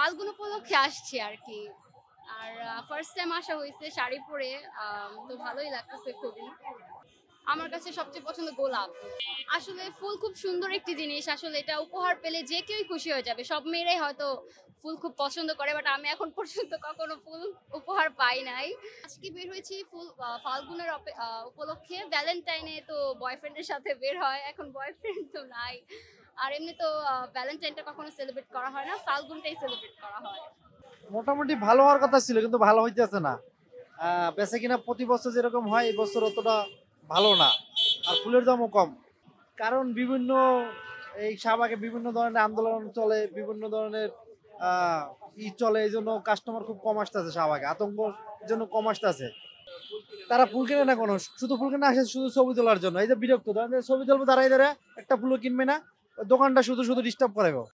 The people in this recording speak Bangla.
ফাল্গুন উপলক্ষে আসছি আর কি। আর ফার্স্ট টাইম আসা হয়েছে শাড়ি পরে, তো ভালোই লাগতেছে খুবই। আমার কাছে সবচেয়ে পছন্দ গোলাপ। আসলে ফুল খুব সুন্দর একটি জিনিস, আসলে এটা উপহার পেলে যে কেউই খুশি হয়ে যাবে। সব মেয়েরাই হয়তো ফুল খুব পছন্দ করে, বাট আমি এখন পর্যন্ত কখনো ফুল উপহার পাই নাই। আজকে বের হয়েছি ফুল ফাল্গুনের উপলক্ষে। ভ্যালেন্টাইনে তো বয়ফ্রেন্ডের সাথে বের হয়, এখন বয়ফ্রেন্ড তো নাই। আর এমনি তো ভ্যালেন্টাইনটা কখনো সেলিব্রেট করা হয় না, ফাল্গুনটাই সেলিব্রেট করা হয়। মোটামুটি ভালো হওয়ার কথা ছিল, কিন্তু ভালো হইতেছে না। বেচা কিনা প্রতি বছর যেরকম হয় এই বছর অতটা ভালো না, আর ফুলের দামও কম। কারণ বিভিন্ন এই শাহবাগে বিভিন্ন ধরনের আন্দোলন চলে, বিভিন্ন ধরনের চলে, এই জন্য কাস্টমার খুব কম আসতেছে। শাহবাগে আতঙ্ক জন্য কম আসতেছে। তারা ফুল কিনে না, কোনো শুধু ফুল কিনে আসে শুধু ছবি তোলার জন্য। এই যে বিরক্ত, ছবি তুলবো দাঁড়াই দাঁড়ায়, একটা ফুলও কিনবে না, ওই দোকানটা শুধু শুধু ডিস্টার্ব করে গো।